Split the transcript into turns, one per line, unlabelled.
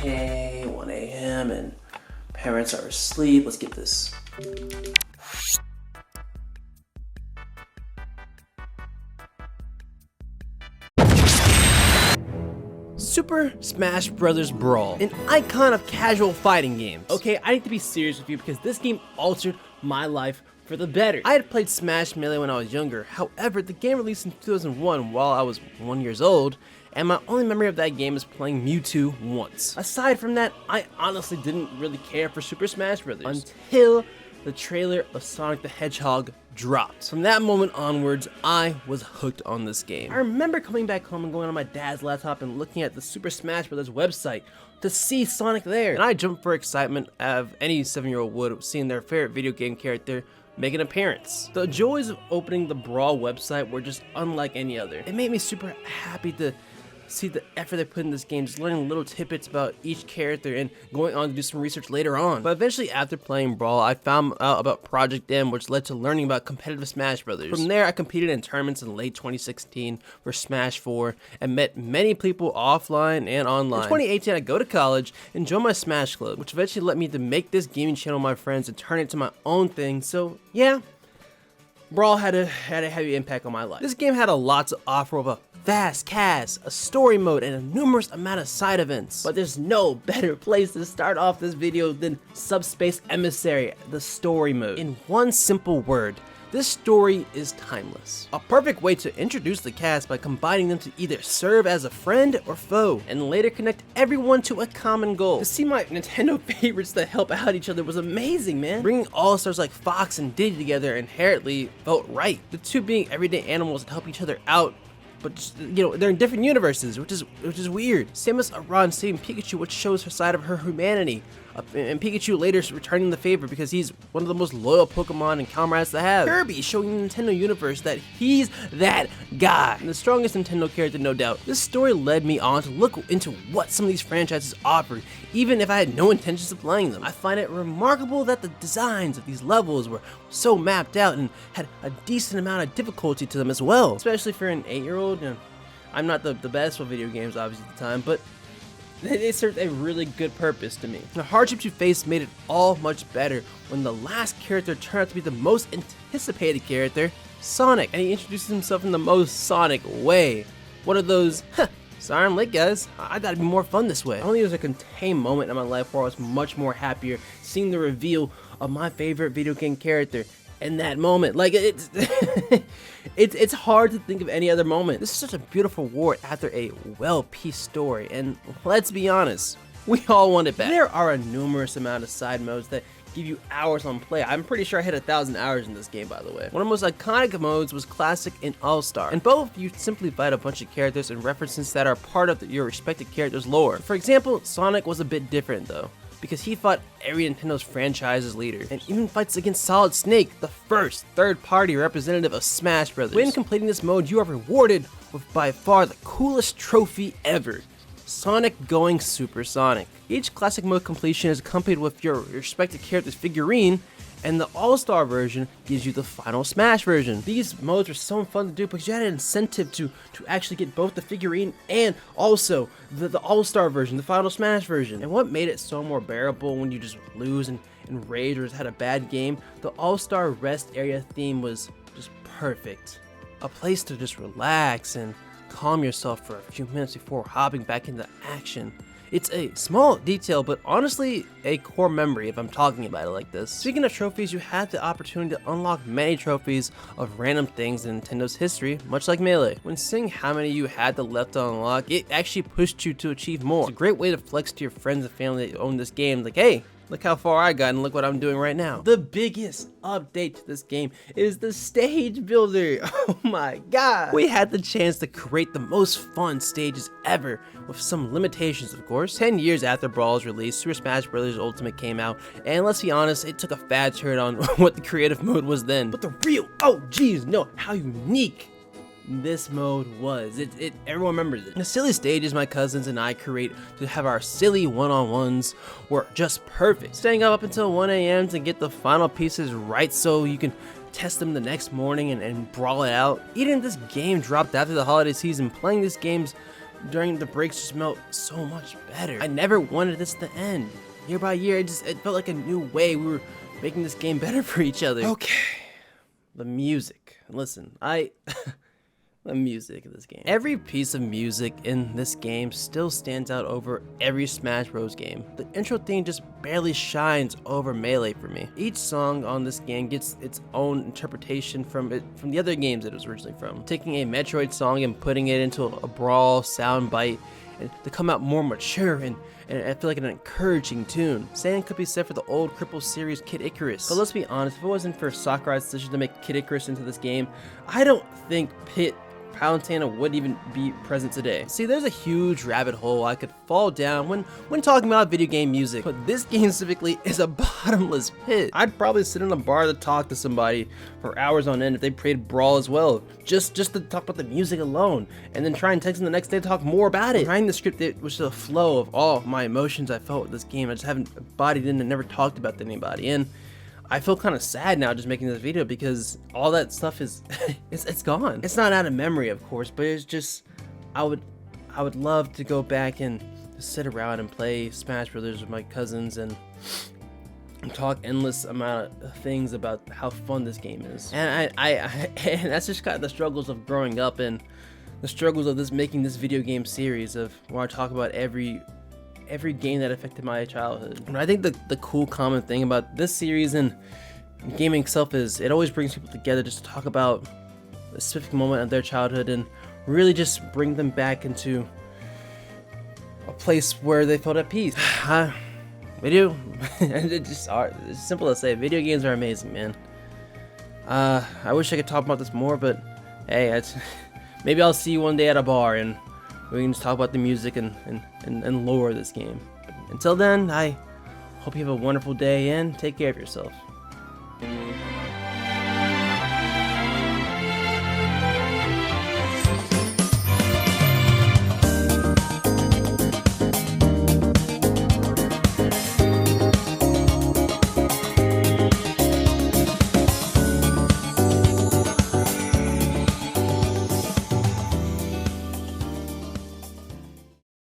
okay, 1 a.m. and parents are asleep. Let's get this. Super Smash Bros. Brawl, an icon of casual fighting games. Okay, I need to be serious with you because this game altered my life for the better. I had played Smash Melee when I was younger. However, the game released in 2001 while I was 1 year old, and my only memory of that game is playing Mewtwo once. Aside from that, I honestly didn't really care for Super Smash Bros. Until the trailer of Sonic the Hedgehog dropped. From that moment onwards, I was hooked on this game. I remember coming back home and going on my dad's laptop and looking at the Super Smash Bros. Website to see Sonic there. And I jumped for excitement as any 7-year-old would, seeing their favorite video game character make an appearance. The joys of opening the Brawl website were just unlike any other. It made me super happy to see the effort they put in this game, just learning little tidbits about each character and going on to do some research later on. But eventually, after playing Brawl, I found out about Project M, which led to learning about competitive Smash Brothers. From there, I competed in tournaments in late 2016 for Smash 4 and met many people offline and online. In 2018, I go to college and joined my Smash Club, which eventually led me to make this gaming channel with my friends and turn it into my own thing. So yeah, Brawl had a heavy impact on my life. This game had a lot to offer with a vast cast, a story mode, and a numerous amount of side events. But there's no better place to start off this video than Subspace Emissary, the story mode. In one simple word, this story is timeless. A perfect way to introduce the cast by combining them to either serve as a friend or foe, and later connect everyone to a common goal. To see my Nintendo favorites that help out each other was amazing, man. Bringing all-stars like Fox and Diddy together inherently felt right. The two being everyday animals that help each other out, but just, you know, they're in different universes, which is weird. Samus Aran saving Pikachu, which shows her side of her humanity, and Pikachu later returning the favor because he's one of the most loyal Pokemon and comrades to have. Kirby showing the Nintendo universe that he's that guy, and the strongest Nintendo character, no doubt. This story led me on to look into what some of these franchises offered, even if I had no intentions of playing them. I find it remarkable that the designs of these levels were so mapped out and had a decent amount of difficulty to them as well, especially for an 8-year-old. You know, I'm not the best with video games obviously at the time, but they served a really good purpose to me. The hardships you faced made it all much better when the last character turned out to be the most anticipated character, Sonic, and he introduced himself in the most Sonic way. One of those, sorry I'm late guys, I thought it'd be more fun this way. Only there was a contained moment in my life where I was much more happier seeing the reveal of my favorite video game character in that moment. Like, it's it's hard to think of any other moment. This is such a beautiful war after a well-pieced story, and let's be honest, we all want it back. There are a numerous amount of side modes that give you hours on play. I'm pretty sure I hit 1,000 hours in this game, by the way. One of the most iconic modes was Classic and All-Star. In both, you simply fight a bunch of characters and references that are part of your respective character's lore. For example, Sonic was a bit different though, because he fought every Nintendo's franchise's leader, and even fights against Solid Snake, the first third-party representative of Smash Bros. When completing this mode, you are rewarded with by far the coolest trophy ever, Sonic going supersonic. Each classic mode completion is accompanied with your respective character's figurine, and the All-Star version gives you the final Smash version. These modes were so fun to do because you had an incentive to actually get both the figurine and also the All-Star version, the final Smash version. And what made it so more bearable when you just lose and rage or just had a bad game, the All-Star rest area theme was just perfect. A place to just relax and calm yourself for a few minutes before hopping back into action. It's a small detail, but honestly a core memory if I'm talking about it like this. Speaking of trophies, you had the opportunity to unlock many trophies of random things in Nintendo's history, much like Melee. When seeing how many you had left to unlock, it actually pushed you to achieve more. It's a great way to flex to your friends and family that own this game, like, hey, look how far I got and look what I'm doing right now. The biggest update to this game is the stage builder. Oh my god. We had the chance to create the most fun stages ever, with some limitations of course. 10 years after Brawl's release, Super Smash Bros. Ultimate came out, and let's be honest, it took a fat turn on what the creative mode was then. But the real OGs know how unique this mode was. Everyone remembers it. The silly stages my cousins and I create to have our silly one-on-ones were just perfect. Staying up until 1 a.m. to get the final pieces right so you can test them the next morning and brawl it out. Even if this game dropped after the holiday season, playing this game's during the breaks just felt so much better. I never wanted this to end. Year by year, it felt like a new way we were making this game better for each other. Okay, the music. Listen, the music of this game. Every piece of music in this game still stands out over every Smash Bros. Game. The intro theme just barely shines over Melee for me. Each song on this game gets its own interpretation from the other games it was originally from. Taking a Metroid song and putting it into a Brawl soundbite and to come out more mature and I feel like an encouraging tune. Same could be said for the old Cripple series Kid Icarus. But let's be honest, if it wasn't for Sakurai's decision to make Kid Icarus into this game, I don't think Palutena wouldn't even be present today. See, there's a huge rabbit hole I could fall down when talking about video game music, but this game specifically is a bottomless pit. I'd probably sit in a bar to talk to somebody for hours on end if they played Brawl as well, just to talk about the music alone, and then try and text them the next day to talk more about it. Writing the script, it was the flow of all my emotions I felt with this game. I just haven't embodied in and never talked about to anybody, and I feel kind of sad now just making this video because all that stuff is it's gone. It's not out of memory, of course, but it's just I would love to go back and just sit around and play Smash Brothers with my cousins and talk endless amount of things about how fun this game is. And and that's just kind of the struggles of growing up and the struggles of making this video game series of where I talk about every game that affected my childhood. And I think the cool common thing about this series and gaming itself is it always brings people together just to talk about a specific moment of their childhood and really just bring them back into a place where they felt at peace. It's simple to say, video games are amazing, man. I wish I could talk about this more, but hey, maybe I'll see you one day at a bar and we can just talk about the music and lore of this game. But until then, I hope you have a wonderful day and take care of yourself.